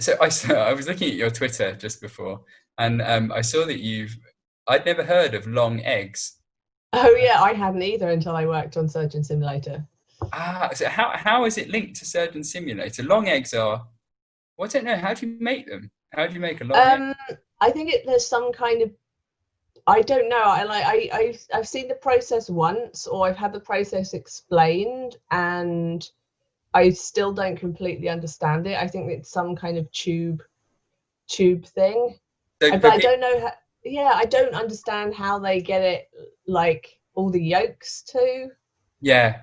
So I was looking at your Twitter just before, and I saw that I'd never heard of long eggs. Oh yeah, I hadn't either until I worked on Surgeon Simulator. So how is it linked to Surgeon Simulator? Long eggs are, well, I don't know. How do you make them? How do you make a long egg? I think there's some kind of, I don't know. I've seen the process once, or I've had the process explained, and I still don't completely understand it. I think it's some kind of tube thing, So but I don't know how. Yeah, I don't understand how they get it, like all the yolks to yeah,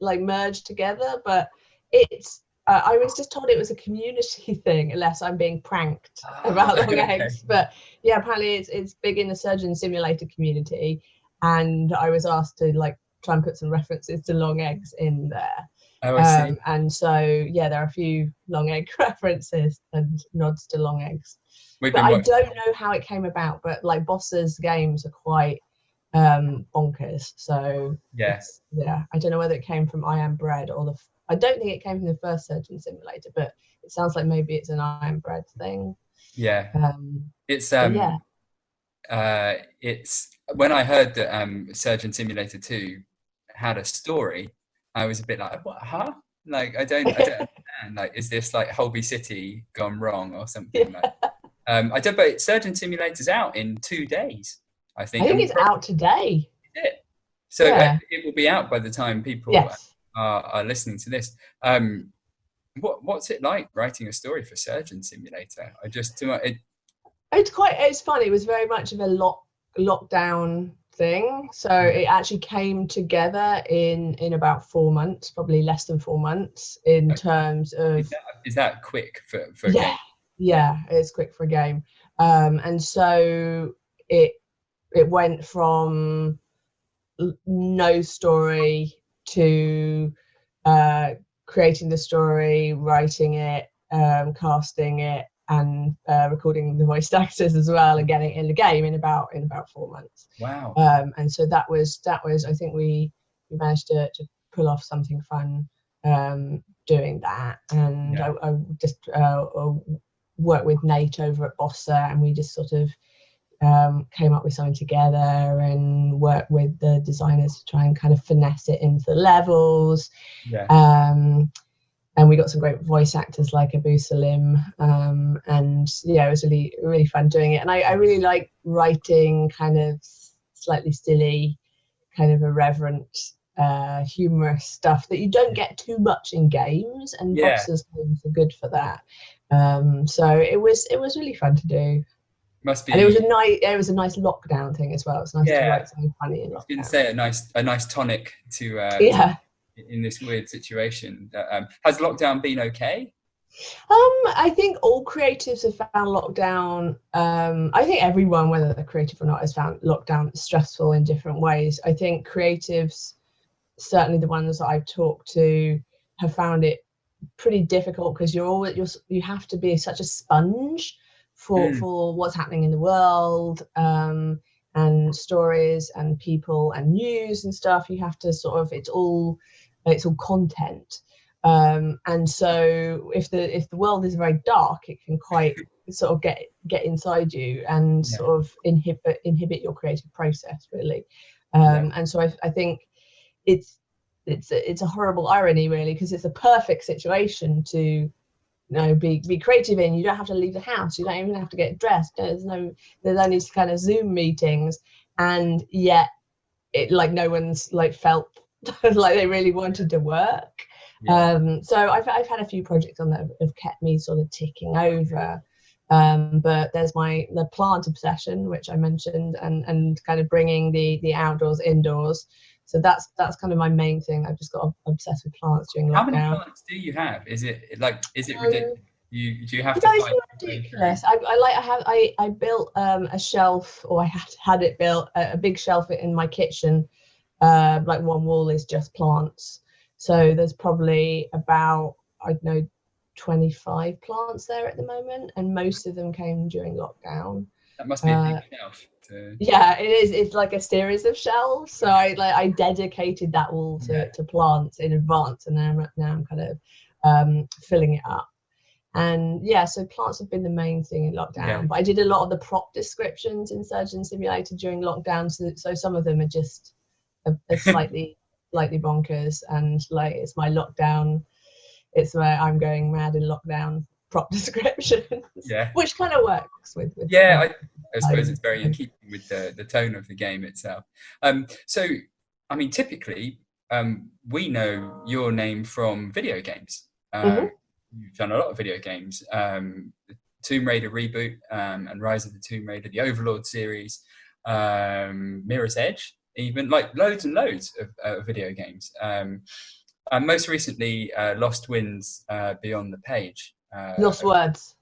like merge together. But it's I was just told it was a community thing, unless I'm being pranked about long eggs. But yeah, apparently it's big in the Surgeon Simulator community, and I was asked to like try and put some references to long eggs in there. Oh, I see. And so yeah, there are a few long egg references and nods to long eggs. But I don't know how it came about. But like Boss's games are quite bonkers. So yeah, I don't know whether it came from I Am Bread or I don't think it came from the first Surgeon Simulator, but it sounds like maybe it's an I Am Bread thing. yeah. It's when I heard that Surgeon Simulator 2 had a story, I was a bit like, what, huh? Like I don't understand. Like, is this like Holby City gone wrong or something? Yeah. Like, I don't. But Surgeon Simulator's out in 2 days, I think. I think it's out today. So yeah. It will be out by the time people are listening to this. What's it like writing a story for Surgeon Simulator? It's fun. It was very much of a lockdown thing, so it actually came together in about 4 months, probably less than 4 months, in terms of. Is that quick for a game? Yeah, it's quick for a game. And so it went from no story to creating the story, writing it, casting it, and recording the voice actors as well, and getting it in the game in about 4 months. Wow. And so that was I think we managed to pull off something fun doing that. And I just worked with Nate over at Bossa, and we just sort of came up with something together and worked with the designers to try and kind of finesse it into the levels. And we got some great voice actors like Abu Salim, and it was really, really fun doing it. And I really like writing kind of slightly silly, kind of irreverent, humorous stuff that you don't get too much in games, and Boxers games are good for that. So it was really fun to do. Must be. And it was a nice lockdown thing as well. It's nice to write something funny in lockdown. I was going to say a nice tonic to in this weird situation. Has lockdown been okay? I think all creatives have found lockdown. I think everyone, whether they're creative or not, has found lockdown stressful in different ways. I think creatives, certainly the ones that I've talked to, have found it pretty difficult because you have to be such a sponge for what's happening in the world, and stories and people and news and stuff. You have to sort of, it's all content, and so if the world is very dark, it can quite sort of get inside you and sort of inhibit your creative process, really. And so I think it's a horrible irony, really, because it's a perfect situation to be creative in. You don't have to leave the house, you don't even have to get dressed, there's only kind of Zoom meetings, and yet it, like, no one's like felt like they really wanted to work. So I've had a few projects on that have kept me sort of ticking over, but there's the plant obsession, which I mentioned, and kind of bringing the outdoors indoors. So that's kind of my main thing. I've just got obsessed with plants during lockdown. How many plants do you have? Is it ridiculous? Do you have to find? It's not ridiculous. I built a shelf, or I had it built, a big shelf in my kitchen. Like one wall is just plants. So there's probably about, I don't know, 25 plants there at the moment, and most of them came during lockdown. That must be a big shelf. Yeah, it is. It's like a series of shelves. So I dedicated that wall to plants in advance, and now I'm kind of filling it up. And yeah, so plants have been the main thing in lockdown. But I did a lot of the prop descriptions in Surgeon Simulator during lockdown, so some of them are just slightly bonkers, and like it's my lockdown, it's where I'm going mad in lockdown prop descriptions, which kind of works with I suppose it's very in keeping with the tone of the game itself. So I mean, typically we know your name from video games. You've done a lot of video games, the Tomb Raider reboot, and Rise of the Tomb Raider, the Overlord series, Mirror's Edge, even, like loads and loads of video games. And most recently, Lost Winds Beyond the Page. Lost Words,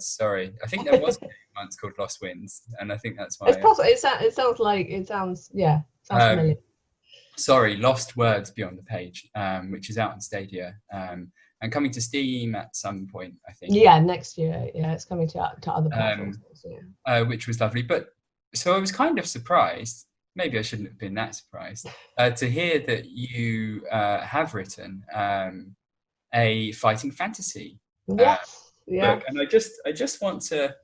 sorry. I think there was a game once called Lost Winds, and I think that's why. It's possible. It sounds familiar. Sorry, Lost Words Beyond the Page, which is out on Stadia. And coming to Steam at some point, I think. Yeah, next year. Yeah, it's coming to other platforms. Which was lovely. But so I was kind of surprised, maybe I shouldn't have been that surprised, to hear that you have written a fighting fantasy book. And I just want to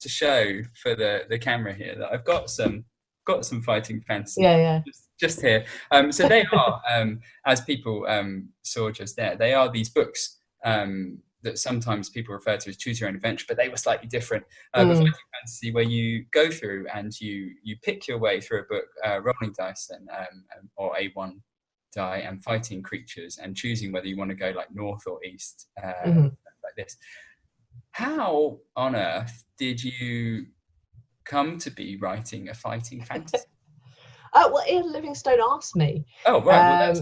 show for the camera here that I've got some fighting fantasy. Just here. So they are, as people saw just there, they are these books that sometimes people refer to as choose your own adventure, but they were slightly different. But fighting fantasy, where you go through and you pick your way through a book, rolling dice or A1 die, and fighting creatures and choosing whether you want to go like north or east, like this. How on earth did you come to be writing a fighting fantasy? Well, Ian Livingstone asked me. Oh, right.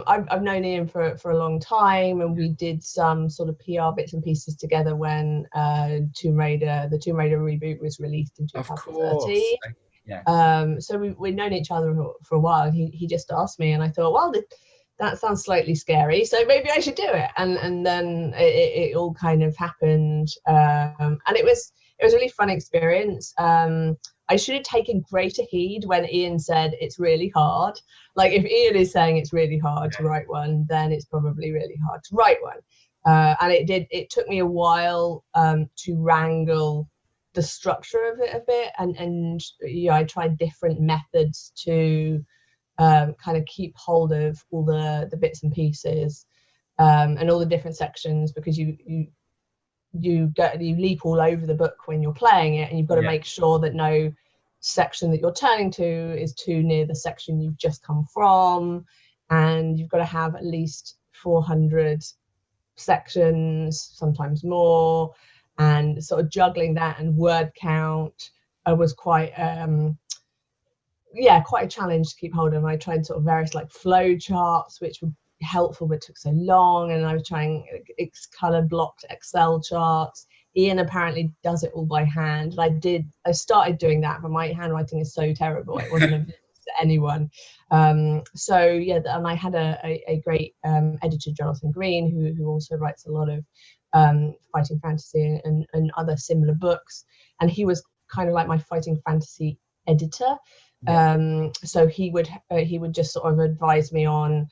I've known Ian for a long time, and we did some sort of PR bits and pieces together when the Tomb Raider reboot was released in 2013. So we'd known each other for a while, and he just asked me, and I thought, well, that sounds slightly scary, so maybe I should do it. And then it all kind of happened, and it was a really fun experience. I should have taken greater heed when Ian said it's really hard. Like, if Ian is saying it's really hard to write one, then it's probably really hard to write one. And it took me a while to wrangle the structure of it a bit, and I tried different methods to kind of keep hold of all the bits and pieces and all the different sections, because you leap all over the book when you're playing it, and you've got to make sure that no section that you're turning to is too near the section you've just come from, and you've got to have at least 400 sections, sometimes more, and sort of juggling that and word count was quite a challenge to keep hold of. I tried sort of various like flow charts, which were helpful but took so long, and I was trying color blocked Excel charts. Ian apparently does it all by hand, and I started doing that, but my handwriting is so terrible it wasn't obvious to anyone. And I had a great editor, Jonathan Green, who also writes a lot of fighting fantasy and other similar books, and he was kind of like my fighting fantasy editor. So he would just sort of advise me on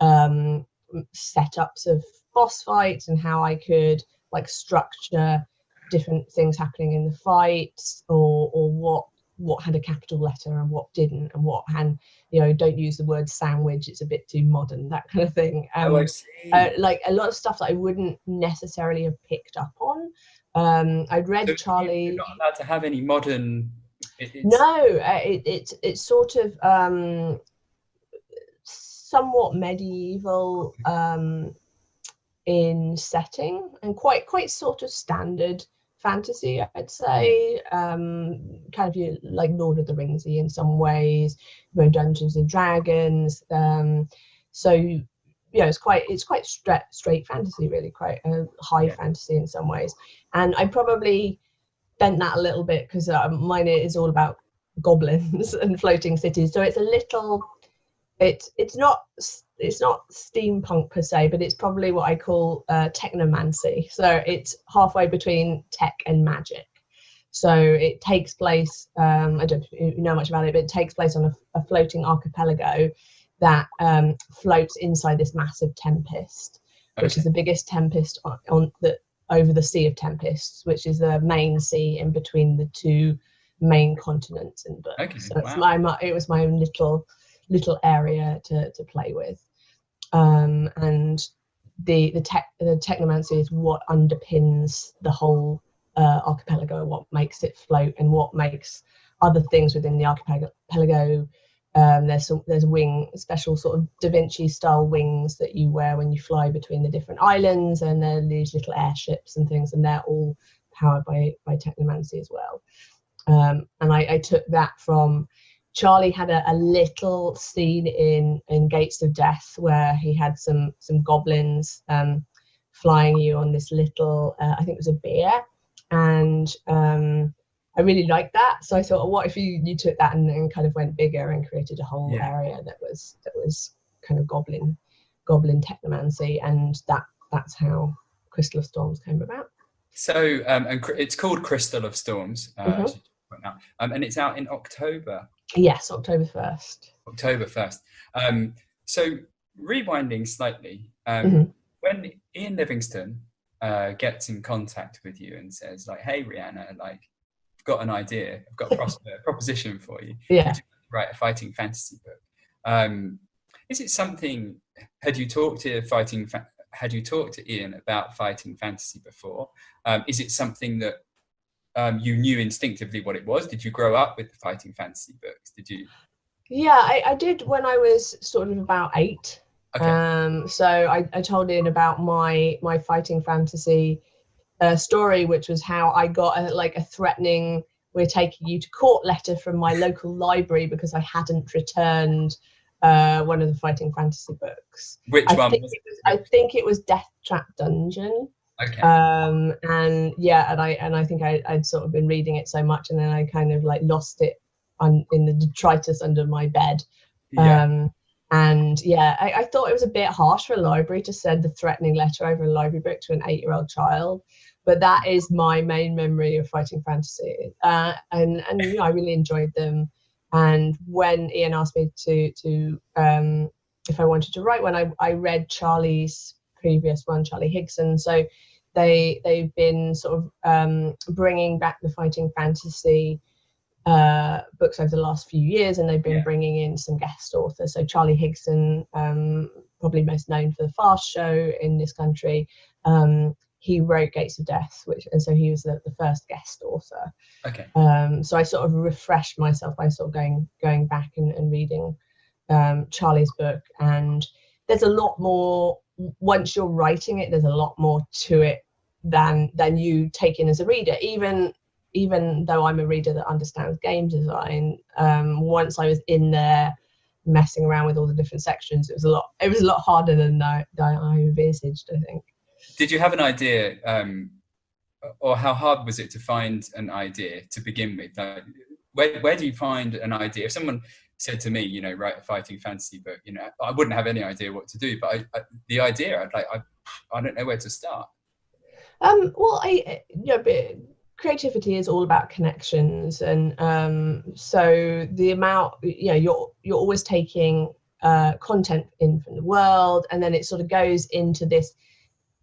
setups of boss fights and how I could like structure different things happening in the fights, or what had a capital letter and what didn't, and what don't use the word sandwich, it's a bit too modern, that kind of thing. Like a lot of stuff that I wouldn't necessarily have picked up on. I'd read Charlie. You're not allowed to have any modern. It's sort of somewhat medieval in setting, and quite sort of standard fantasy, I'd say. Kind of like Lord of the Ringsy in some ways, Dungeons and Dragons. It's quite straight fantasy, really, quite high fantasy in some ways. And I probably bent that a little bit because mine is all about goblins and floating cities, so it's a little. It's not steampunk per se, but it's probably what I call technomancy. So it's halfway between tech and magic. So it takes place, I don't know if you know much about it, but it takes place on a floating archipelago that floats inside this massive tempest. which is the biggest tempest on the over the Sea of Tempests, which is the main sea in between the two main continents in the book. Okay, So it's wow. it was my own little area to play with. And the technomancy is what underpins the whole archipelago, what makes it float, and what makes other things within the archipelago. There's special sort of Da Vinci style wings that you wear when you fly between the different islands, and there are these little airships and things, and they're all powered by technomancy as well. And I took that from Charlie. Had a little scene in Gates of Death where he had some goblins flying you on this little I think it was a bear, and I really liked that. So I thought, what if you took that and kind of went bigger and created a whole area that was kind of goblin technomancy, and that's how Crystal of Storms came about. So and it's called Crystal of Storms. Mm-hmm. And it's out in October. Yes, October 1st. October 1st. So rewinding slightly, when Ian Livingstone gets in contact with you and says, like, hey, Rhianna, like, I've got an idea, I've got a proposition for you. Yeah. To write a fighting fantasy book. Is it something, had you talked to Ian about fighting fantasy before? Is it something that you knew instinctively what it was? Did you grow up with fighting fantasy books? Did you? Yeah, I did when I was sort of about 8. Okay. So I told Ian about my fighting fantasy story, which was how I got a threatening "we're taking you to court" letter from my local library because I hadn't returned one of the fighting fantasy books. Which one? I think it was Death Trap Dungeon. Okay. And I think I'd sort of been reading it so much, and then I kind of like lost it in the detritus under my bed. Yeah. I thought it was a bit harsh for a library to send a threatening letter over a library book to an 8-year-old child, but that is my main memory of fighting fantasy. And you know, I really enjoyed them. And when Ian asked me to if I wanted to write one, I read Charlie's previous one, Charlie Higson. So they've been sort of bringing back the fighting fantasy books over the last few years, and they've been bringing in some guest authors. So Charlie Higson, probably most known for the Fast Show in this country, he wrote Gates of Death, and so he was the first guest author. Okay. So I sort of refreshed myself by sort of going back and reading Charlie's book, and there's a lot more. Once you're writing it, there's a lot more to it than you take in as a reader. Even though I'm a reader that understands game design, once I was in there messing around with all the different sections, it was a lot harder than I envisaged, I think. Did you have an idea, or how hard was it to find an idea to begin with? Where do you find an idea? If someone said to me, you know, write a fighting fantasy book, you know, I wouldn't have any idea what to do, but the idea, I don't know where to start. Well, creativity is all about connections, and so the amount, you know, you're always taking content in from the world, and then it sort of goes into this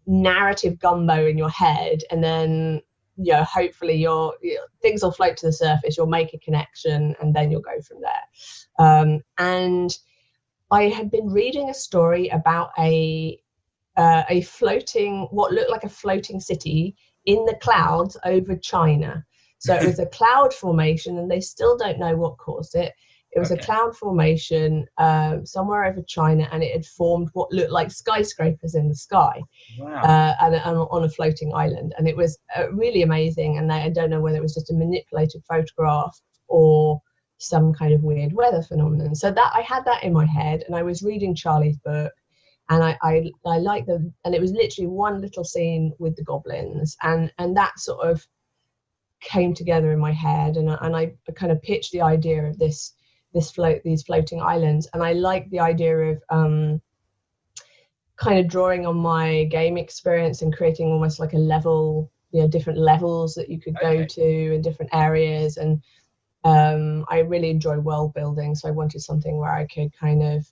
narrative gumbo in your head, and then, you know, hopefully things will float to the surface, you'll make a connection, and then you'll go from there. And I had been reading a story about a floating, what looked like a floating city in the clouds over China. So it was a cloud formation, and they still don't know what caused it. It was a cloud formation somewhere over China, and it had formed what looked like skyscrapers in the sky. Wow. And on a floating island. And it was really amazing. And I don't know whether it was just a manipulated photograph or some kind of weird weather phenomenon. So that I had that in my head, and I was reading Charlie's book, and I liked them. And it was literally one little scene with the goblins, and that sort of came together in my head. And I kind of pitched the idea of these floating islands, and I like the idea of kind of drawing on my game experience and creating almost like a level, you know, different levels that you could go to in different areas. And I really enjoy world building, so I wanted something where I could kind of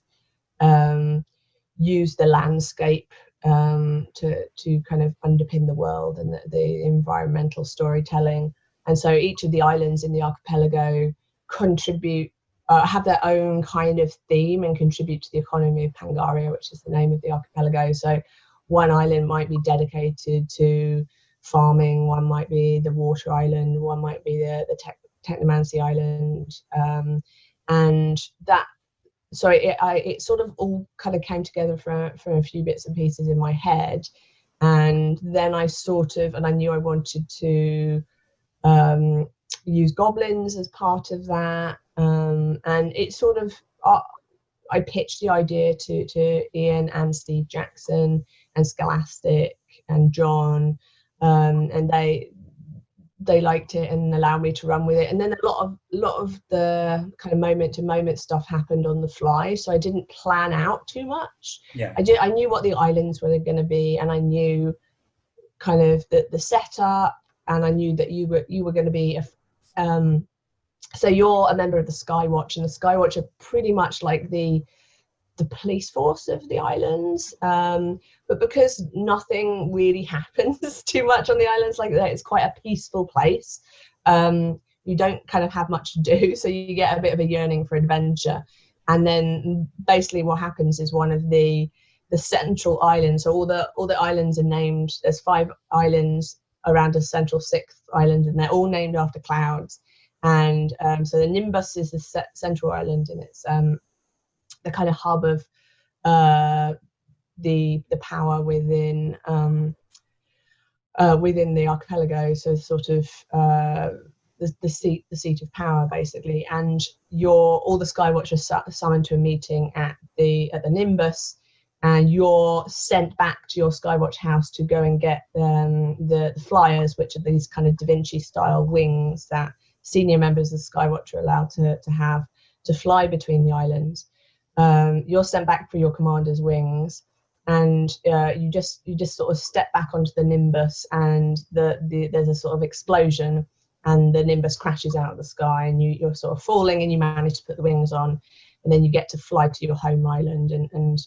use the landscape to kind of underpin the world and the environmental storytelling. And so each of the islands in the archipelago contribute, have their own kind of theme and contribute to the economy of Pangaria, which is the name of the archipelago. So one island might be dedicated to farming, one might be the water island, one might be the technomancy island, and that. So it sort of all kind of came together from a few bits and pieces in my head, and then I knew I wanted to use goblins as part of that, and it sort of I pitched the idea to Ian and Steve Jackson and Scholastic and John, and they liked it and allowed me to run with it. And then a lot of the kind of moment to moment stuff happened on the fly, so I didn't plan out too much. I knew what the islands were going to be, and I knew kind of the setup, and I knew that you were going to be so you're a member of the Skywatch, and the Skywatch are pretty much like the police force of the islands, but because nothing really happens too much on the islands like that, it's quite a peaceful place. You don't kind of have much to do, so you get a bit of a yearning for adventure. And then basically what happens is one of the central islands, so all the islands are named, there's 5 islands around a central 6th island, and they're all named after clouds. And so the Nimbus is the central island, and it's the kind of hub of the power within the archipelago. So sort of the seat of power, basically. And all the Skywatchers are summoned to a meeting at the Nimbus, and you're sent back to your Skywatch house to go and get the flyers, which are these kind of Da Vinci style wings that senior members of the Skywatch are allowed to have to fly between the islands. You're sent back for your commander's wings, and you just sort of step back onto the Nimbus, and there's a sort of explosion, and the Nimbus crashes out of the sky, and you're sort of falling, and you manage to put the wings on, and then you get to fly to your home island, and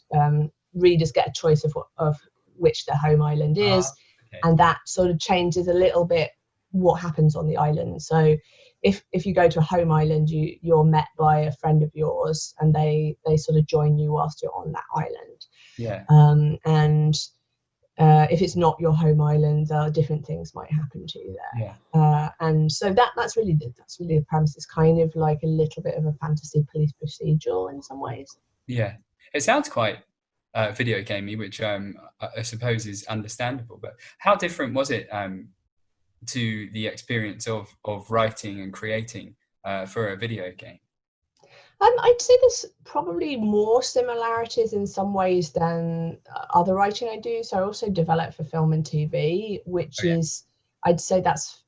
readers get a choice of which their home island is. Okay. And that sort of changes a little bit what happens on the island. So if you go to a home island, you're met by a friend of yours, and they sort of join you whilst you're on that island. Yeah. And if it's not your home island, different things might happen to you there. Yeah. And so that's really the premise. It's kind of like a little bit of a fantasy police procedural in some ways. Yeah, it sounds quite video gamey, which I suppose is understandable. But how different was it to the experience of writing and creating for a video game? I'd say there's probably more similarities in some ways than other writing I do. So I also develop for film and TV, which is, I'd say that's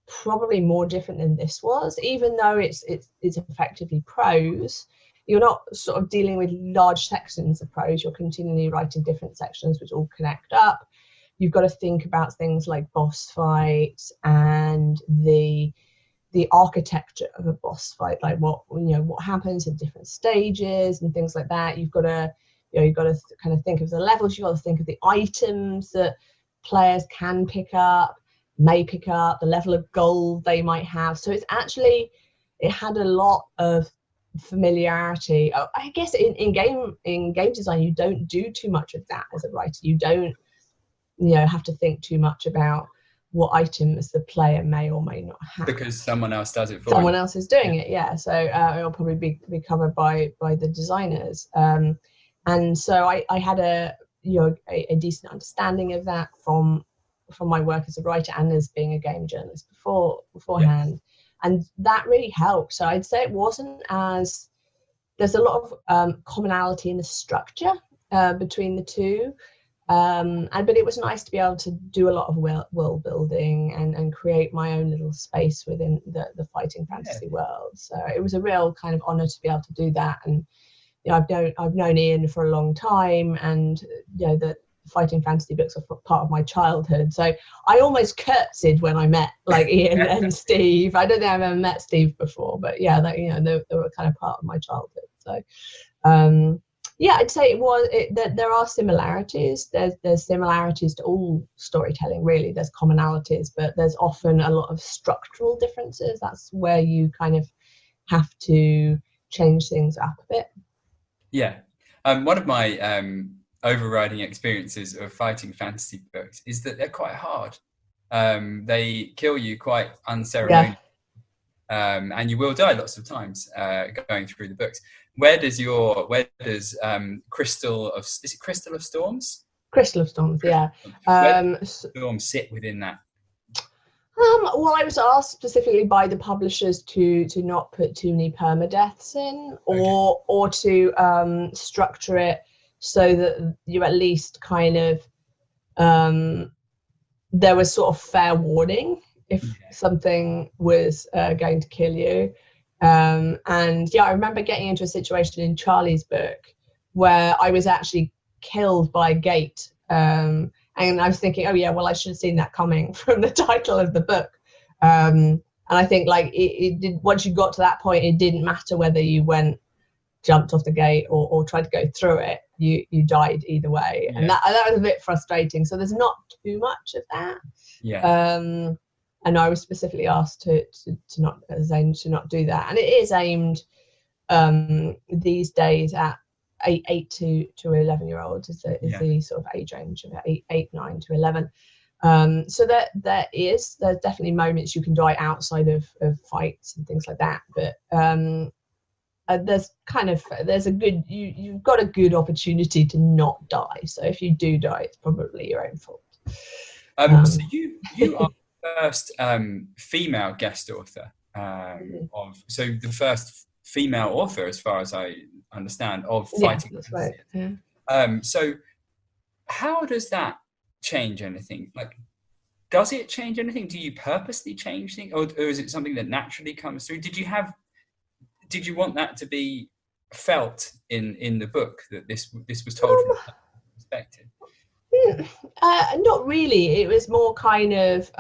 probably more different than this was, even though it's effectively prose. You're not sort of dealing with large sections of prose. You're continually writing different sections which all connect up. You've got to think about things like boss fights and the architecture of a boss fight, like what happens at different stages and things like that. You've got to kind of think of the levels. You've got to think of the items that players can pick up, may pick up, the level of gold they might have. So it had a lot of familiarity. I guess in game design, you don't do too much of that as a writer. You don't have to think too much about what items the player may or may not have, because someone else does it for someone else is doing it. Yeah, so it'll probably be covered by the designers, and so I had a decent understanding of that from my work as a writer and as being a game journalist beforehand. Yes. And that really helped. So I'd say it wasn't as, there's a lot of commonality in the structure between the two. But it was nice to be able to do a lot of world building and create my own little space within the fighting fantasy world. So it was a real kind of honor to be able to do that. And I've known Ian for a long time, and the fighting fantasy books are part of my childhood. So I almost curtsied when I met Ian and Steve. I don't think I've ever met Steve before, but yeah, they were kind of part of my childhood. So Yeah, I'd say it was. There are similarities. There's similarities to all storytelling, really. There's commonalities, but there's often a lot of structural differences. That's where you kind of have to change things up a bit. Yeah. One of my overriding experiences of fighting fantasy books is that they're quite hard. They kill you quite unceremoniously. And you will die lots of times going through the books. Where does Crystal of Storms? Crystal of Storms, yeah. Where does Storm sit within that? Well, I was asked specifically by the publishers to not put too many permadeaths in, or to structure it so that you at least kind of there was sort of fair warning if something was going to kill you. And yeah, I remember getting into a situation in Charlie's book where I was actually killed by a gate. And I was thinking, oh yeah, well, I should have seen that coming from the title of the book. And I think like it did, once you got to that point, it didn't matter whether you jumped off the gate or tried to go through it, you died either way. And that was a bit frustrating. So there's not too much of that. And I was specifically asked to not do that. And it is aimed these days at 8 to 11-year-olds is the sort of age range of 8, 9 to 11. So there's definitely moments you can die outside of fights and things like that, but you've got a good opportunity to not die. So if you do die, it's probably your own fault. So you are the first female guest author so the first female author, as far as I understand, of fighting. That's right. Yeah. So how does that change anything? Like, does it change anything? Do you purposely change things, or is it something that naturally comes through? Did you want that to be felt in the book, that this was told from that perspective? Not really. It was more kind of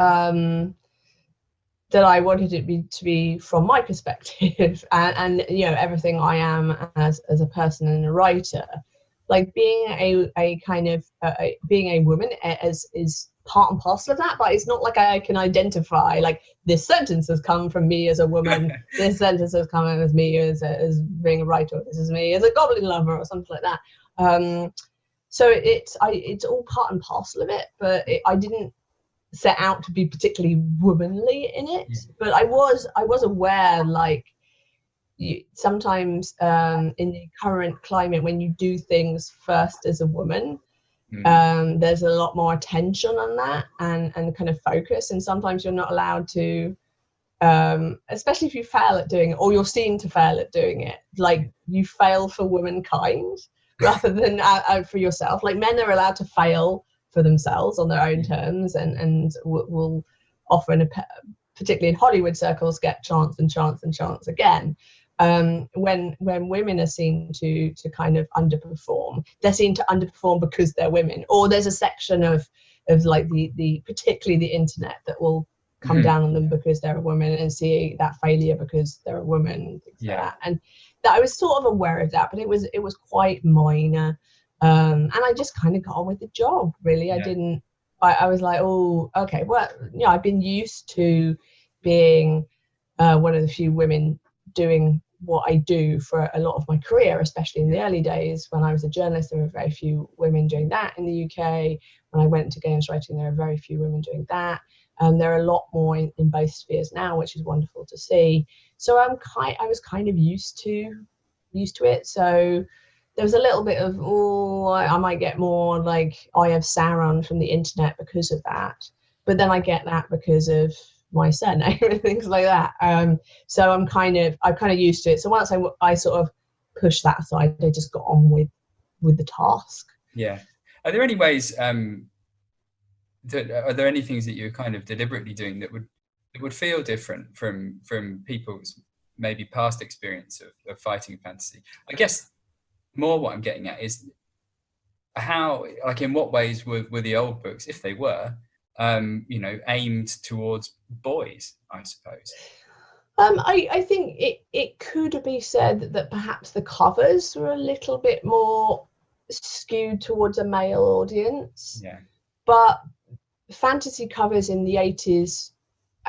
that I wanted it to be from my perspective, and you know, everything I am as a person and a writer, like being a kind of being a woman is part and parcel of that, but it's not like I can identify like this sentence has come from me as a woman, this sentence has come as me as being a writer, this is me as a goblin lover or something like that. So it's all part and parcel of it, but I didn't set out to be particularly womanly in it. But I was aware, like, sometimes in the current climate, when you do things first as a woman, there's a lot more attention on that and kind of focus, and sometimes you're not allowed to, especially if you fail at doing it, or you're seen to fail at doing it, like you fail for womankind rather than for yourself. Like, men are allowed to fail for themselves on their own terms, and will often, particularly in Hollywood circles, get chance and chance and chance again. When women are seen to kind of underperform, they're seen to underperform because they're women, or there's a section of like the particularly the internet that will come down on them because they're a woman and see that failure because they're a woman and things like that. And that I was sort of aware of that, but it was quite minor, and I just kind of got on with the job, really. I was like, oh, okay, well, you know, I've been used to being one of the few women doing what I do for a lot of my career, especially in the early days when I was a journalist. There were very few women doing that in the UK. When I went to games writing, there are very few women doing that. There are a lot more in both spheres now, which is wonderful to see. So I was kind of used to it. So there was a little bit of, I might get more like I have Sauron from the internet because of that. But then I get that because of my surname and things like that. So I'm kind of used to it. So once I sort of pushed that aside, I just got on with the task. Yeah. Are there any ways are there any things that you're kind of deliberately doing that would feel different from people's maybe past experience of fighting fantasy? I guess more what I'm getting at is how, like, in what ways were the old books, if they were, you know, aimed towards boys, I suppose? I think it could be said that perhaps the covers were a little bit more skewed towards a male audience. Yeah. But fantasy covers in the 80s,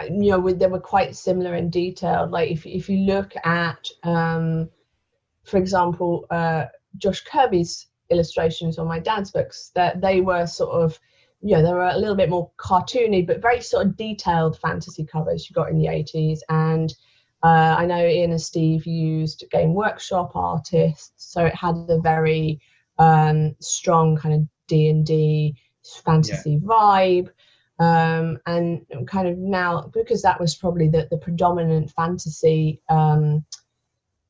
you know, they were quite similar in detail. Like if you look at, for example, Josh Kirby's illustrations on my dad's books, that they were sort of, you know, they were a little bit more cartoony, but very sort of detailed fantasy covers you got in the 80s. And I know Ian and Steve used Game Workshop artists, so it had a very strong kind of D&D fantasy vibe. And kind of now, because that was probably the predominant fantasy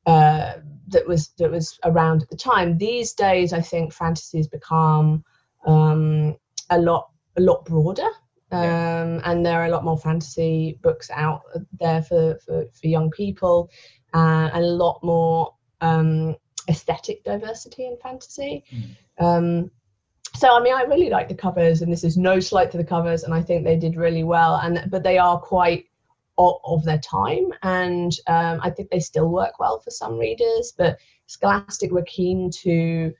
that was around at the time. These days, I think fantasy has become a lot broader, and there are a lot more fantasy books out there for young people, and a lot more aesthetic diversity in fantasy. So I mean, I really like the covers, and this is no slight to the covers, and I think they did really well, but they are quite of their time, and I think they still work well for some readers. But Scholastic were keen to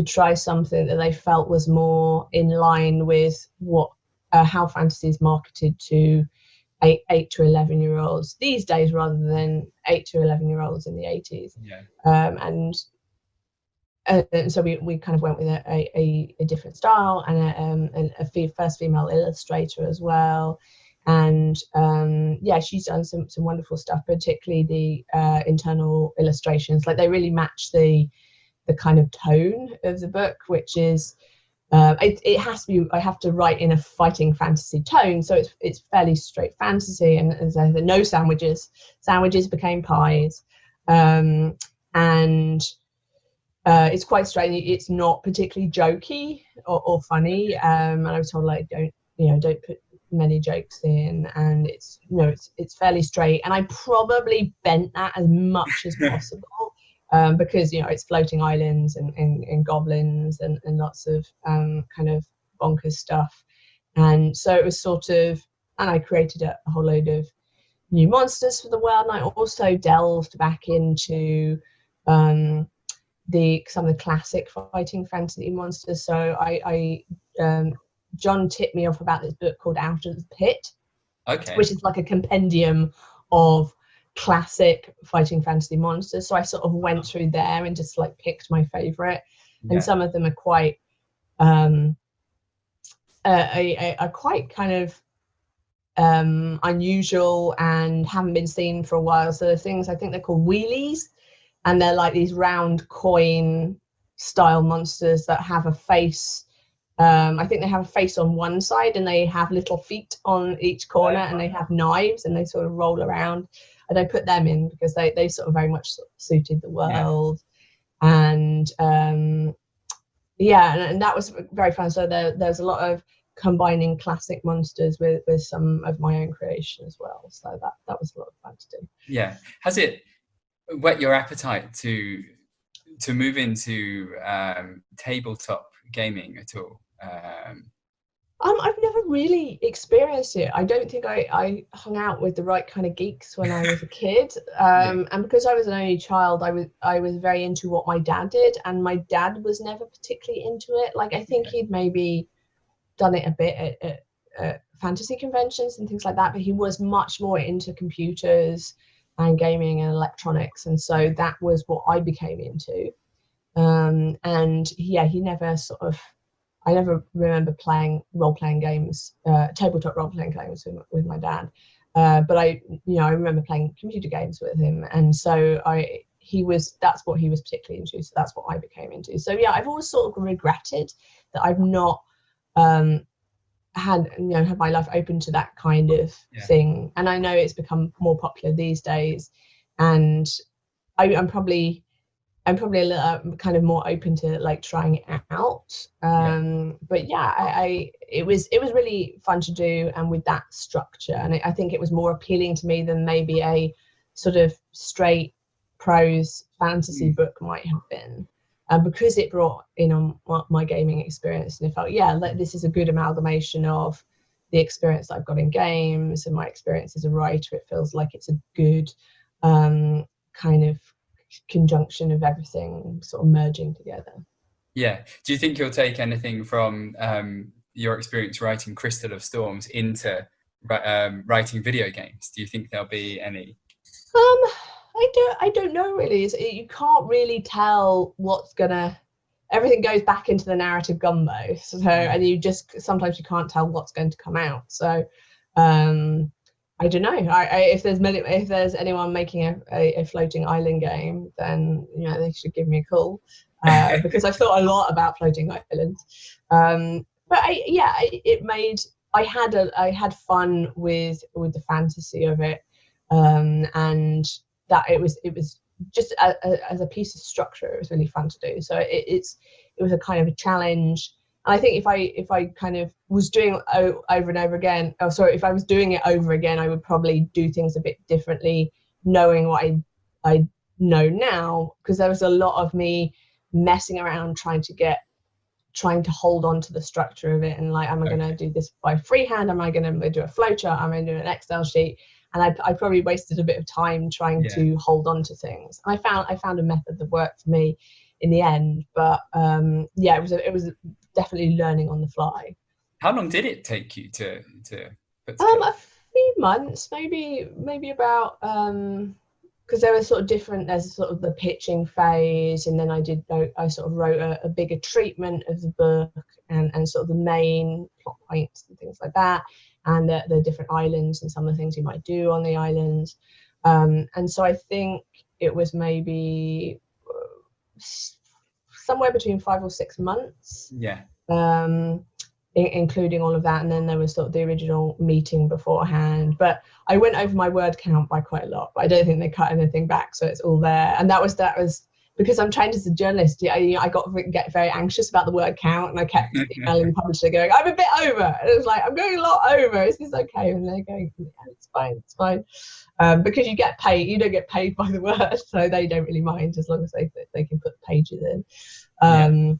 try something that they felt was more in line with what how fantasy is marketed to 8 to 11-year-olds these days, rather than 8 to 11-year-olds in the 80s. And so we kind of went with a different style, and a first female illustrator as well. And she's done some wonderful stuff, particularly the internal illustrations. Like, they really match the kind of tone of the book, which is it has to be, I have to write in a fighting fantasy tone, so it's fairly straight fantasy. And as I said, no sandwiches became pies, and it's quite strange. It's not particularly jokey or funny, and I was told, like, don't put many jokes in, and it's fairly straight. And I probably bent that as much as possible, because it's floating islands and goblins and lots of kind of bonkers stuff. And so it was sort of, and I created a whole load of new monsters for the world, and I also delved back into some of the classic fighting fantasy monsters. So I John tipped me off about this book called Out of the Pit, which is like a compendium of classic fighting fantasy monsters. So I sort of went through there and just like picked my favorite, and some of them are quite are quite kind of unusual and haven't been seen for a while. So the things, I think they're called wheelies, and they're like these round coin style monsters that have a face. I think they have a face on one side, and they have little feet on each corner, and they have knives, and they sort of roll around. And I put them in because they sort of very much suited the world. And and that was very fun. So there's a lot of combining classic monsters with some of my own creation as well. So that was a lot of fun to do. Yeah. Has it whet your appetite to move into tabletop gaming at all? I've never really experienced it. I don't think I hung out with the right kind of geeks when I was a kid. And because I was an only child, I was very into what my dad did, and my dad was never particularly into it. Like, I think he'd maybe done it a bit at fantasy conventions and things like that, but he was much more into computers and gaming and electronics, and so that was what I became into. He never sort of, I never remember playing role-playing games, tabletop role-playing games with my dad. But I remember playing computer games with him, and so that's what he was particularly into. So that's what I became into. So yeah, I've always sort of regretted that I've not had my life open to that kind of thing. And I know it's become more popular these days, and I'm probably a little kind of more open to like trying it out. But it was really fun to do, and with that structure, and I think it was more appealing to me than maybe a sort of straight prose fantasy book might have been, because it brought in on my gaming experience, and it felt like this is a good amalgamation of the experience that I've got in games and my experience as a writer, it feels like it's a good kind of conjunction of everything sort of merging together. Yeah. Do you think you'll take anything from your experience writing Crystal of Storms into writing video games? Do you think there'll be any? I don't know really. You can't really tell what's gonna. Everything goes back into the narrative gumbo. So and you just sometimes you can't tell what's going to come out. So I don't know. If there's anyone making a floating island game, then they should give me a call because I've thought a lot about floating islands. But I had fun with the fantasy of it, and that it was just as a piece of structure, it was really fun to do. So it was a kind of a challenge. And I think if I kind of was doing it over and over again, if I was doing it over again, I would probably do things a bit differently, knowing what I know now, because there was a lot of me messing around trying to hold on to the structure of it, and like, am I going to do this by freehand? Am I going to do a flowchart? Am I going to do an Excel sheet? And I probably wasted a bit of time trying to hold on to things. And I found a method that worked for me in the end. But it was definitely learning on the fly. How long did it take you to put together? A few months, maybe about because there was sort of different. There's sort of the pitching phase, and then I sort of wrote a bigger treatment of the book and sort of the main plot points and things like that, and the different islands and some of the things you might do on the islands. And so I think it was maybe somewhere between 5 or 6 months. Yeah. Including all of that, and then there was sort of the original meeting beforehand. But I went over my word count by quite a lot, but I don't think they cut anything back, so it's all there. And that was because I'm trained as a journalist. I get very anxious about the word count, and I kept emailing the publisher going, I'm a bit over. And it was like, I'm going a lot over. Is this okay? And they're going, yeah, it's fine. Because you get paid, you don't get paid by the word, so they don't really mind as long as they can put pages in.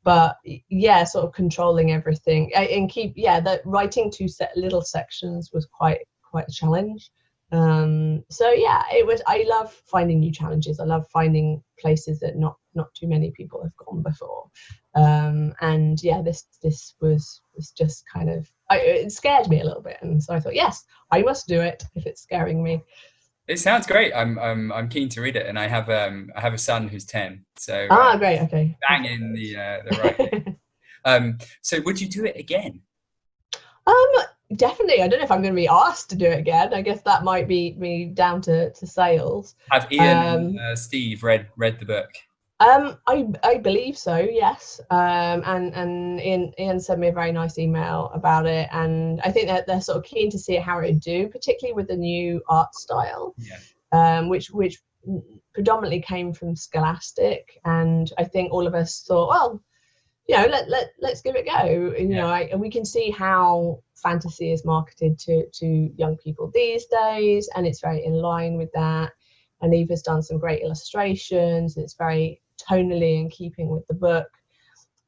But yeah, sort of controlling everything and the writing two little sections was quite a challenge. So yeah, it was. I love finding new challenges. I love finding places that not too many people have gone before. And yeah, this was just kind of it scared me a little bit, and so I thought, yes, I must do it if it's scaring me. It sounds great. I'm keen to read it, and I have a son who's 10. So great, okay. Bang in the right. So would you do it again? Definitely. I don't know if I'm going to be asked to do it again. I guess that might be me down to sales. Have Ian and Steve read the book? I believe so, yes. And Ian sent me a very nice email about it, and I think that they're sort of keen to see how it would do, particularly with the new art style, which predominantly came from Scholastic. And I think all of us thought, well, let's give it a go. And we can see how fantasy is marketed to young people these days, and it's very in line with that. And Eva's done some great illustrations, and it's very tonally in keeping with the book.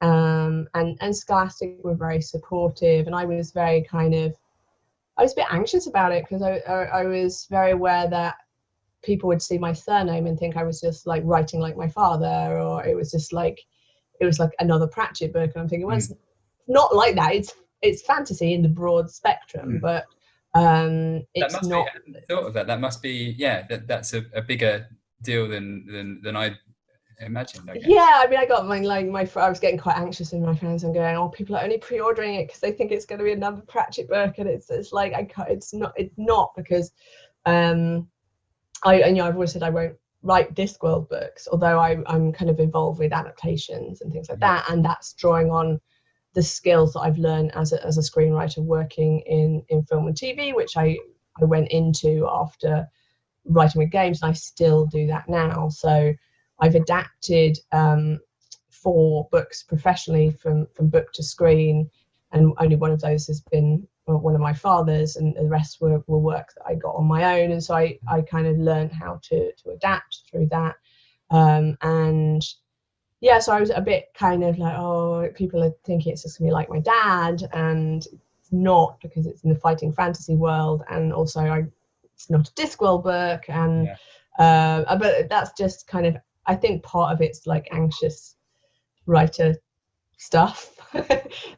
And Scholastic were very supportive, and I was very I was a bit anxious about it because I was very aware that people would see my surname and think I was just like writing like my father, or it was like another Pratchett book. And I'm thinking, well, it's not like that. It's fantasy in the broad spectrum, but it's not. I hadn't thought of that. That must be that's a bigger deal than I imagined. I guess. Yeah, I mean, I got I was getting quite anxious in my friends and going, oh, people are only pre-ordering it because they think it's going to be another Pratchett book, and it's like it's not because I've always said I won't write Discworld books, although I'm kind of involved with adaptations and things like that, and that's drawing on the skills that I've learned as a screenwriter working in film and TV, which I went into after writing with games, and I still do that now. So I've adapted 4 books professionally from book to screen, and only one of those has been one of my father's, and the rest were work that I got on my own. And so I kind of learned how to adapt through that. And yeah, so I was a bit kind of like, oh, people are thinking it's just gonna be like my dad, and it's not, because it's in the fighting fantasy world, and also it's not a Discworld book, and but that's just kind of, I think part of it's like anxious writer stuff.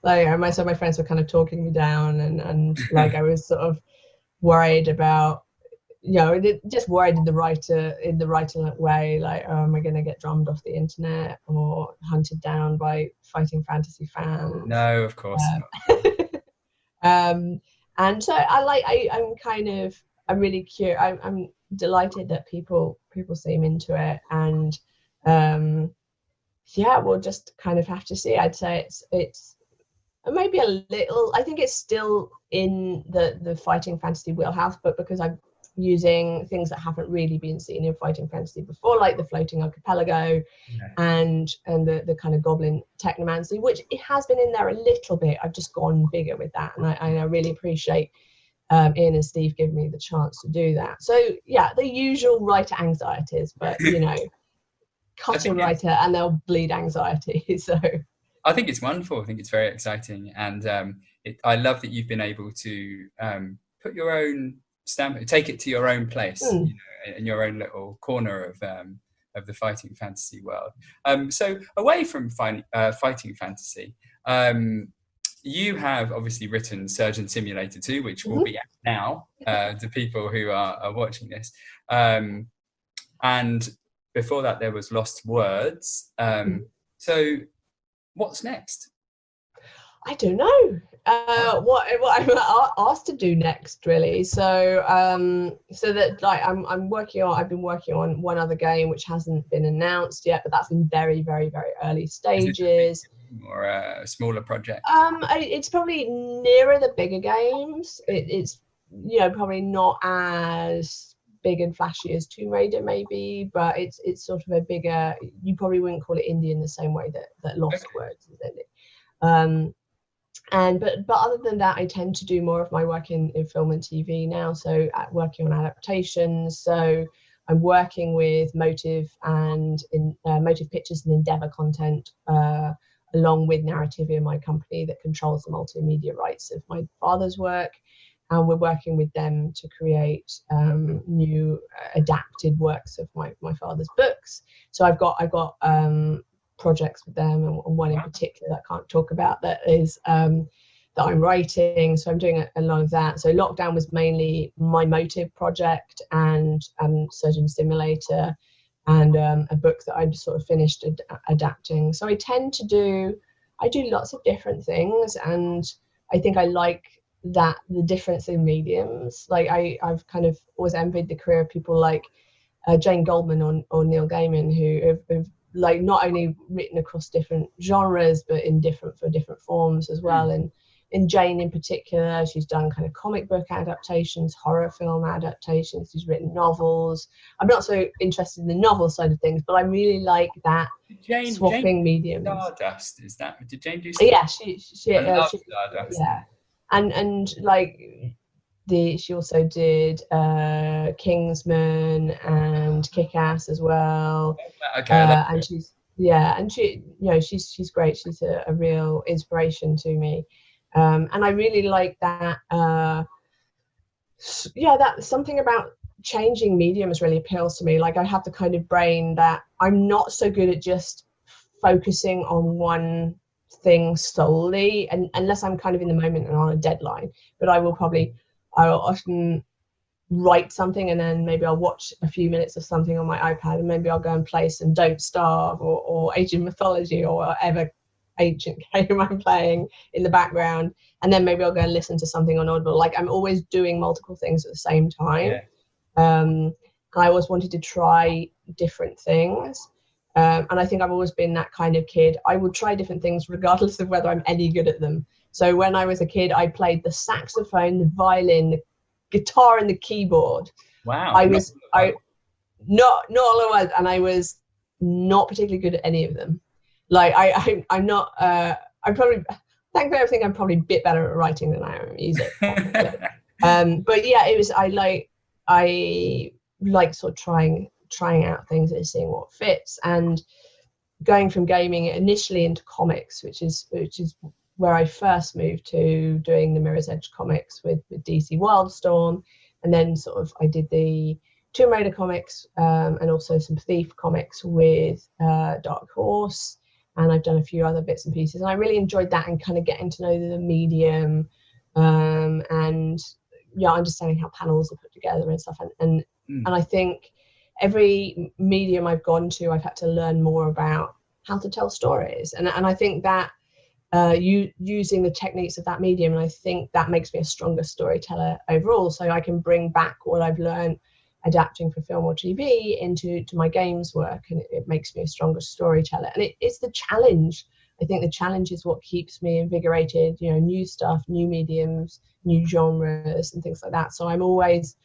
Like so my friends were kind of talking me down, and like I was sort of worried about, you know, just worried in the writer way, like, oh, am I going to get drummed off the internet or hunted down by fighting fantasy fans? No, of course not. And so I'm really curious. I'm delighted that people seem into it, and yeah, we'll just kind of have to see. I'd say it's maybe a little, I think it's still in the fighting fantasy wheelhouse, but because I'm using things that haven't really been seen in fighting fantasy before, like the floating archipelago and the kind of goblin technomancy, which it has been in there a little bit. I've just gone bigger with that, and I really appreciate Ian and Steve giving me the chance to do that. So yeah, the usual writer anxieties, but you know, cut a writer and they'll bleed anxiety. So I think it's wonderful. I think it's very exciting, and I love that you've been able to put your own stamp, take it to your own place, you know, in your own little corner of the fighting fantasy world. So away from fighting fantasy, you have obviously written Surgeon Simulator 2, which will be out now to people who are watching this. And before that, there was Lost Words. So what's next? I don't know what I'm asked to do next, really. So so that, like, I've been working on one other game which hasn't been announced yet, but that's in very, very, very early stages. Or a smaller project? It's probably nearer the bigger games. It's, you know, probably not as big and flashy as Tomb Raider maybe, but it's sort of a bigger, you probably wouldn't call it indie in the same way that Lost Words is indie. But other than that, I tend to do more of my work in film and TV now, so working on adaptations. So I'm working with Motive and in Motive Pictures and Endeavour Content, along with Narrativia, my company that controls the multimedia rights of my father's work, and we're working with them to create new adapted works of my father's books. So I've got projects with them, and one in particular that I can't talk about, that is that I'm writing. So I'm doing a lot of that. So Lockdown was mainly my Motive project, and Surgeon Simulator, and a book that I just sort of finished adapting. So I do lots of different things, and I think I like that, the difference in mediums. Like I've kind of always envied the career of people like Jane Goldman or Neil Gaiman, who have like not only written across different genres, but for different forms as well. And in Jane in particular, she's done kind of comic book adaptations, horror film adaptations, she's written novels. I'm not so interested in the novel side of things, but I really like that swapping mediums. Stardust, is that, did Jane do Stardust? Yeah, I love Stardust. Yeah, and like she also did Kingsman and Kick-Ass as well. Okay, and she's you know, she's great. She's a real inspiration to me, and I really like that. That something about changing mediums really appeals to me. Like I have the kind of brain that I'm not so good at just focusing on one thing solely, and unless I'm kind of in the moment and on a deadline. But I'll often write something, and then maybe I'll watch a few minutes of something on my iPad, and maybe I'll go and play some Don't Starve or Age of Mythology or whatever ancient game I'm playing in the background, and then maybe I'll go and listen to something on Audible. Like I'm always doing multiple things at the same time. I always wanted to try different things. And I think I've always been that kind of kid. I would try different things regardless of whether I'm any good at them. So when I was a kid, I played the saxophone, the violin, the guitar, and the keyboard. Wow. Not all at once, and I was not particularly good at any of them. Like I'm not. I'm probably, thanks for everything, I'm probably a bit better at writing than I am at music. But yeah, it was. I like sort of trying out things and seeing what fits, and going from gaming initially into comics, which is where I first moved to doing the Mirror's Edge comics with DC Wildstorm, and then sort of I did the Tomb Raider comics and also some Thief comics with Dark Horse, and I've done a few other bits and pieces, and I really enjoyed that and kind of getting to know the medium and understanding how panels are put together and stuff, and I think every medium I've gone to, I've had to learn more about how to tell stories, and I think that using the techniques of that medium, and I think that makes me a stronger storyteller overall, so I can bring back what I've learned adapting for film or TV into my games work, and it makes me a stronger storyteller. And it's the challenge. I think the challenge is what keeps me invigorated, new stuff, new mediums, new genres and things like that. So I'm always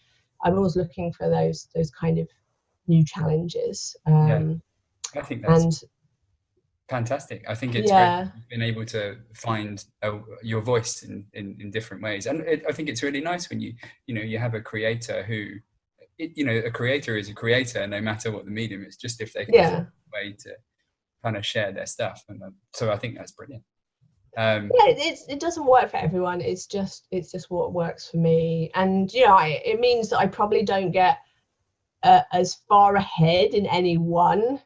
looking for those kind of new challenges. I think that's fantastic. I think it's great you've been able to find your voice in different ways, and I think it's really nice when you have a creator who, a creator is a creator no matter what the medium is, just if they can find a way to kind of share their stuff, and so I think that's brilliant. It doesn't work for everyone. It's just what works for me, and it means that I probably don't get as far ahead in any one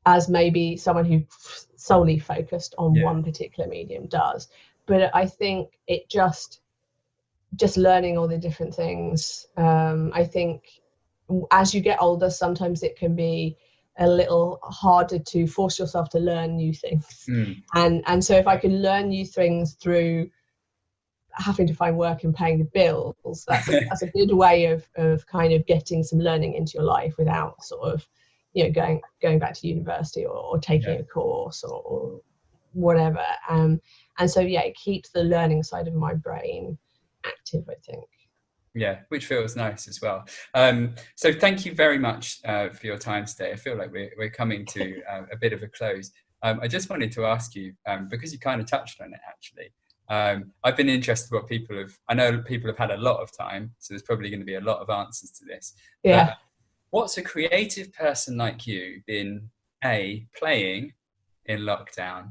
as maybe someone who solely focused on one particular medium does. But I think it just learning all the different things. I think as you get older, sometimes it can be a little harder to force yourself to learn new things. And so if I can learn new things through having to find work and paying the bills, that's a good way of kind of getting some learning into your life without sort of going back to university or taking a course or whatever. And so it keeps the learning side of my brain active, I think. Which feels nice as well. So thank you very much for your time today. I feel like we're coming to a bit of a close. I just wanted to ask you, because you kind of touched on it actually, I've been interested what I know people have had a lot of time, so there's probably going to be a lot of answers to this. What's a creative person like you been A, playing in lockdown,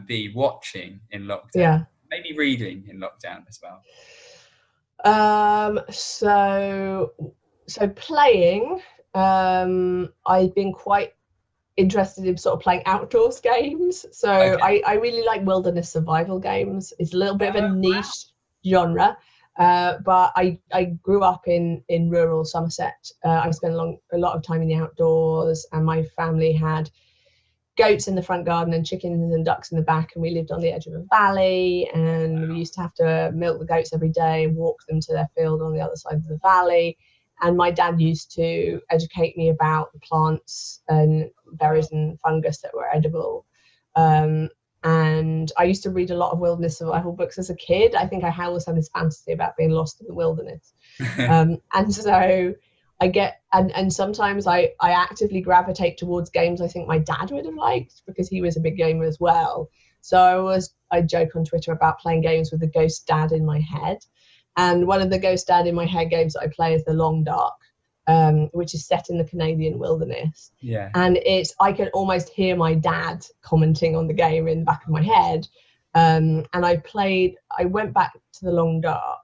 B, watching in lockdown, maybe reading in lockdown as well? So playing, I've been quite interested in sort of playing outdoors games. So I really like wilderness survival games. It's a little bit of a niche genre. But I grew up in rural Somerset. I spent a lot of time in the outdoors, and my family had goats in the front garden and chickens and ducks in the back, and we lived on the edge of a valley, and we used to have to milk the goats every day and walk them to their field on the other side of the valley. And my dad used to educate me about the plants and berries and fungus that were edible. And I used to read a lot of wilderness survival books as a kid. I think I always had this fantasy about being lost in the wilderness. And so I get, and sometimes I actively gravitate towards games I think my dad would have liked, because he was a big gamer as well. So I joke on Twitter about playing games with the ghost dad in my head. And one of the ghost dad in my head games that I play is The Long Dark, which is set in the Canadian wilderness. And I can almost hear my dad commenting on the game in the back of my head. And I went back to The Long Dark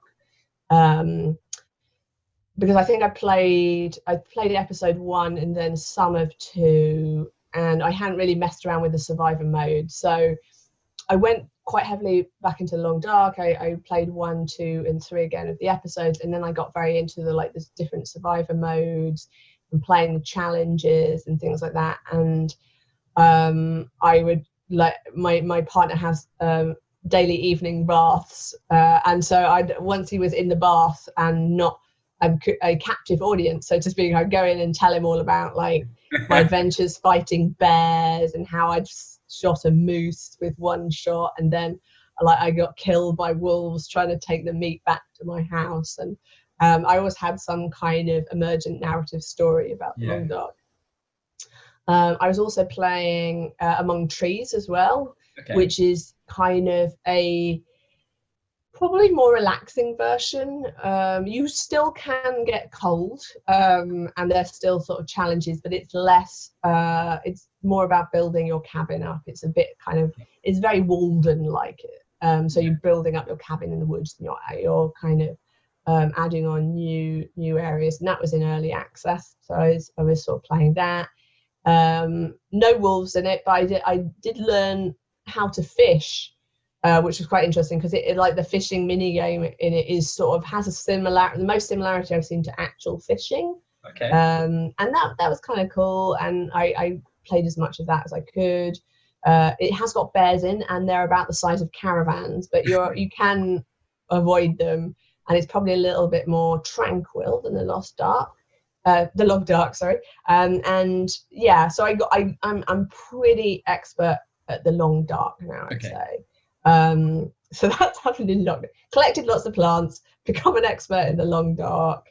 because I think I played episode 1 and then some of 2, and I hadn't really messed around with the survivor mode. So I went quite heavily back into Long Dark. I played 1, 2, and 3 again of the episodes, and then I got very into the different survivor modes and playing the challenges and things like that. And I would my partner has daily evening baths, and so once he was in the bath and not a captive audience, so to speak, I'd go in and tell him all about my adventures fighting bears and how I'd shot a moose with one shot, and then I got killed by wolves trying to take the meat back to my house. And I always had some kind of emergent narrative story about the Long Dark. I was also playing Among Trees as well, which is kind of a probably more relaxing version. You still can get cold, and there's still sort of challenges, but it's less, it's more about building your cabin up. It's a bit it's very Walden-like. So you're building up your cabin in the woods, and you're kind of adding on new areas, and that was in early access. So I was sort of playing that. No wolves in it, but I did learn how to fish, which was quite interesting, because it like the fishing mini game in it is sort of has the most similarity I've seen to actual fishing. Okay. And that was kind of cool, and I played as much of that as I could. It has got bears in, and they're about the size of caravans, but you can avoid them, and it's probably a little bit more tranquil than the Long Dark, sorry. And yeah, so I'm pretty expert at the Long Dark now, I'd say. So that's happened in lockdown. Collected lots of plants, become an expert in the Long Dark.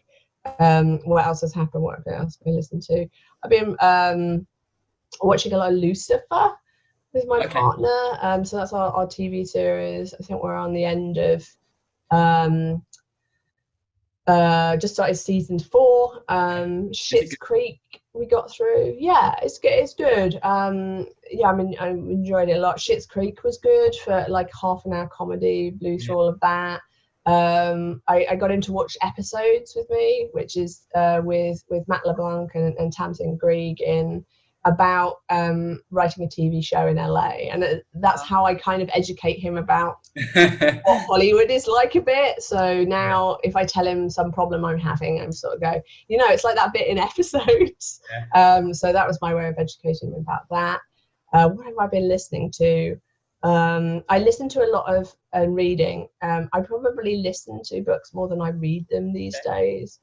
What else has happened? What else have I listened to? I've been watching a lot of Lucifer with my partner. So that's our TV series. I think we're on the end of just started season 4. Schitt's Creek we got through. Yeah, it's good. Yeah, I mean, I enjoyed it a lot. Schitt's Creek was good for like half an hour comedy, blew through all of that. I got him to watch Episodes with me, which is with Matt LeBlanc and Tamsin Greig about writing a TV show in LA, and that's how I kind of educate him about what Hollywood is like a bit. So now if I tell him some problem I'm having, I'm sort of go, it's like that bit in Episodes. So that was my way of educating him about that. What have I been listening to? I listen to a lot of reading. I probably listen to books more than I read them these days.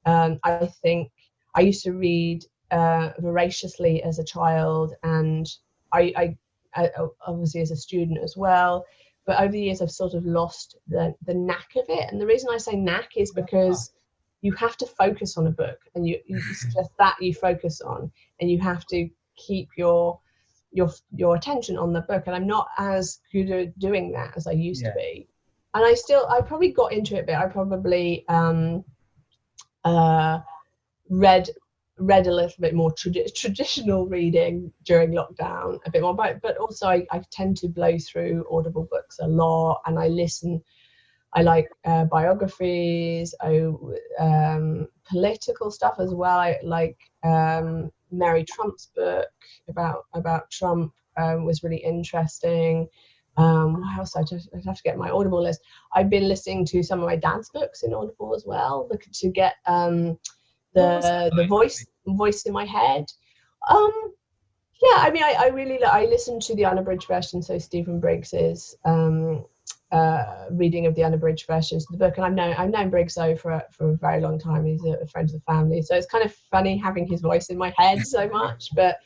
I think I used to read voraciously as a child, and I obviously as a student as well, but over the years I've sort of lost the knack of it. And the reason I say knack is because you have to focus on a book, and it's just that you focus on, and you have to keep your attention on the book, and I'm not as good at doing that as I used to be. And I probably got into it, but I probably read a little bit more traditional reading during lockdown, a bit more, but also I tend to blow through Audible books a lot, and I like biographies, political stuff as well. I like Mary Trump's book about Trump was really interesting. What else? I'd have to get my Audible list. I've been listening to some of my dad's books in Audible as well, to get the voice in my head. Yeah, I mean, I really I listened to the unabridged version, so Stephen Briggs's reading of the unabridged versions of the book, and I've known Briggs for a very long time. He's a friend of the family, so it's kind of funny having his voice in my head so much, but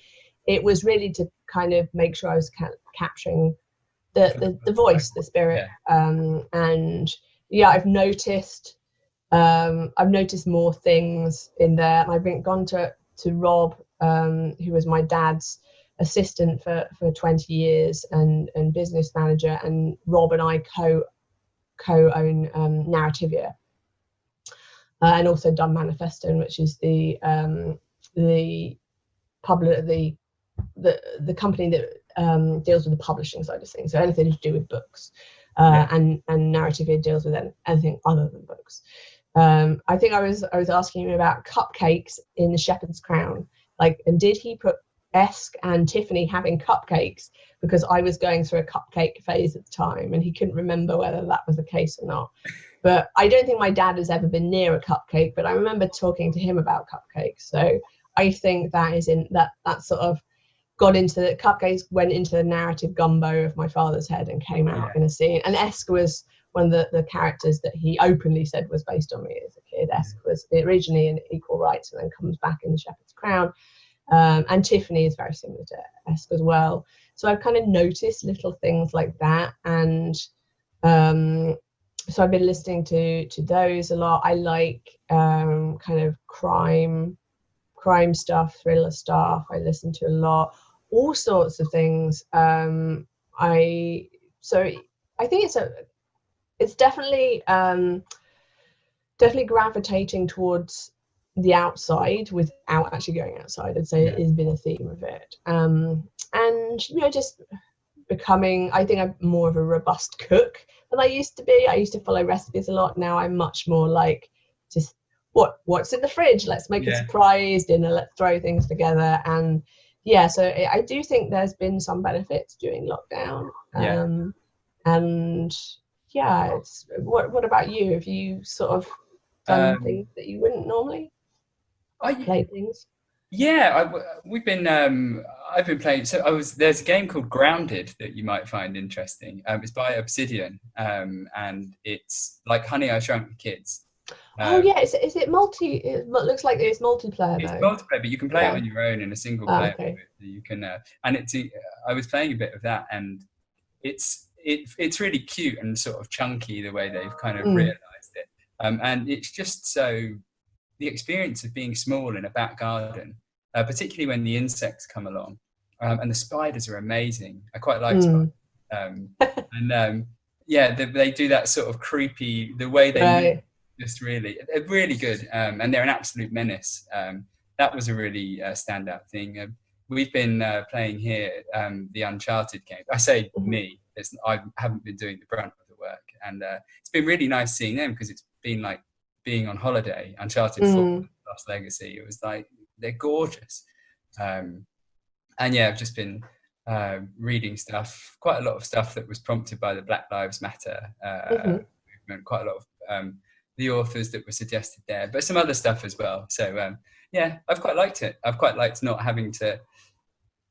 it was really to kind of make sure I was capturing the voice, the spirit. And yeah, I've noticed more things in there, and I've gone to Rob, who was my dad's assistant for 20 years and business manager, and Rob and I co-own Narrativia, and also done Manifeston, which is the company that deals with the publishing side of things, so anything to do with books. And Narrativia deals with anything other than books. I think I was asking him about cupcakes in The Shepherd's Crown, and did he put Esk and Tiffany having cupcakes because I was going through a cupcake phase at the time, and he couldn't remember whether that was the case or not. But I don't think my dad has ever been near a cupcake, but I remember talking to him about cupcakes. So I think that is in that sort of got into the cupcakes, went into the narrative gumbo of my father's head and came out in a scene. And Esk was one of the characters that he openly said was based on me as a kid. Esk was originally in Equal Rights and then comes back in The Shepherd's Crown. And Tiffany is very similar to Esk as well. So I've kind of noticed little things like that. And so I've been listening to those a lot. I like kind of crime stuff, thriller stuff. I listen to a lot, all sorts of things. I think it's definitely gravitating towards the outside without actually going outside. I'd say it has been a theme of it. And just becoming, I think I'm more of a robust cook than I used to be. I used to follow recipes a lot. Now I'm much more like, just what's in the fridge? Let's make a surprise dinner. Let's throw things together. And yeah, so I do think there's been some benefits during lockdown. And yeah, what about you? Have you sort of done things that you wouldn't normally? Play things? Yeah, I've been playing. So there's a game called Grounded that you might find interesting. It's by Obsidian, and it's like Honey, I Shrunk the Kids. Oh yeah, is it multi? It looks like it's multiplayer though. It's multiplayer, but you can play it on your own in a single player. Okay. You can, and I was playing a bit of that, and it's really cute and sort of chunky the way they've kind of realised it, and it's just so the experience of being small in a back garden, particularly when the insects come along, and the spiders are amazing. I quite like spiders, and they do that sort of creepy the way they move. Just they're really good, and they're an absolute menace. That was a really standout thing. We've been playing here the Uncharted game. I say me, I haven't been doing the brunt of the work, and it's been really nice seeing them because it's been like being on holiday. Uncharted 4, Lost Legacy. It was like they're gorgeous, and yeah, I've just been reading stuff, quite a lot of stuff that was prompted by the Black Lives Matter movement. Quite a lot of the authors that were suggested there, but some other stuff as well. So yeah, I've quite liked it. I've quite liked not having to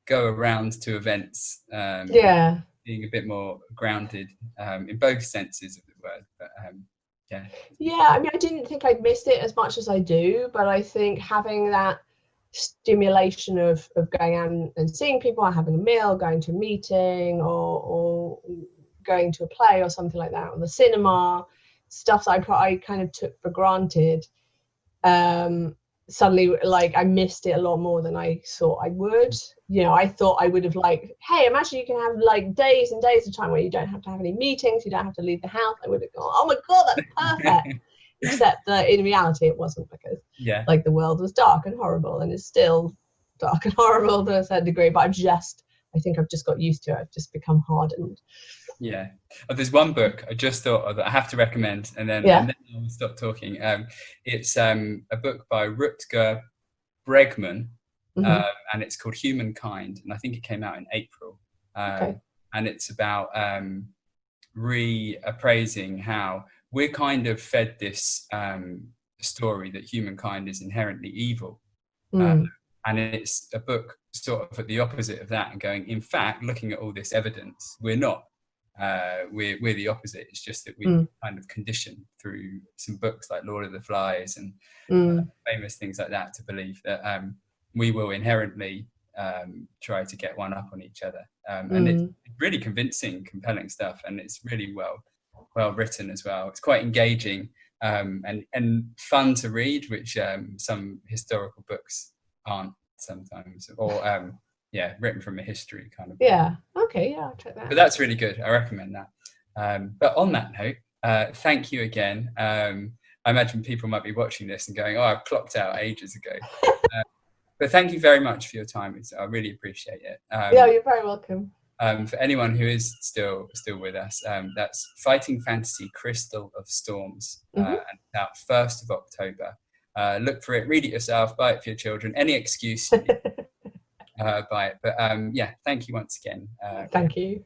go around to events. Being a bit more grounded in both senses of the word. But yeah, I mean, I didn't think I'd missed it as much as I do, but I think having that stimulation of going out and seeing people, having a meal, going to a meeting, or going to a play or something like that, or the cinema, stuff that I kind of took for granted, suddenly like I missed it a lot more than I thought I would. You know, I thought I would have like, hey, imagine you can have like days and days of time where you don't have to have any meetings, you don't have to leave the house. I would have gone, oh my god, that's perfect. Except that in reality it wasn't, because like the world was dark and horrible, and it's still dark and horrible to a certain degree, but I think I've just got used to it. I've just become hardened. Yeah. There's one book I just thought of that I have to recommend, and then I'll stop talking. It's a book by Rutger Bregman, and it's called Humankind, and I think it came out in April. And it's about reappraising how we're kind of fed this story that humankind is inherently evil. And it's a book sort of at the opposite of that, and going, in fact, looking at all this evidence, we're not. We're the opposite. It's just that we kind of conditioned through some books like Lord of the Flies and famous things like that to believe that we will inherently try to get one up on each other. And it's really convincing, compelling stuff, and it's really well written as well. It's quite engaging and fun to read, which some historical books aren't sometimes, or written from a history kind of. I'll check that. But that's really good. I recommend that. But on that note, thank you again. I imagine people might be watching this and going, "Oh, I've clocked out ages ago." But thank you very much for your time. I really appreciate it. You're very welcome. For anyone who is still with us, that's Fighting Fantasy: Crystal of Storms, and out 1st of October. Look for it, read it yourself, buy it for your children. Any excuse, buy it. But thank you once again. Thank you.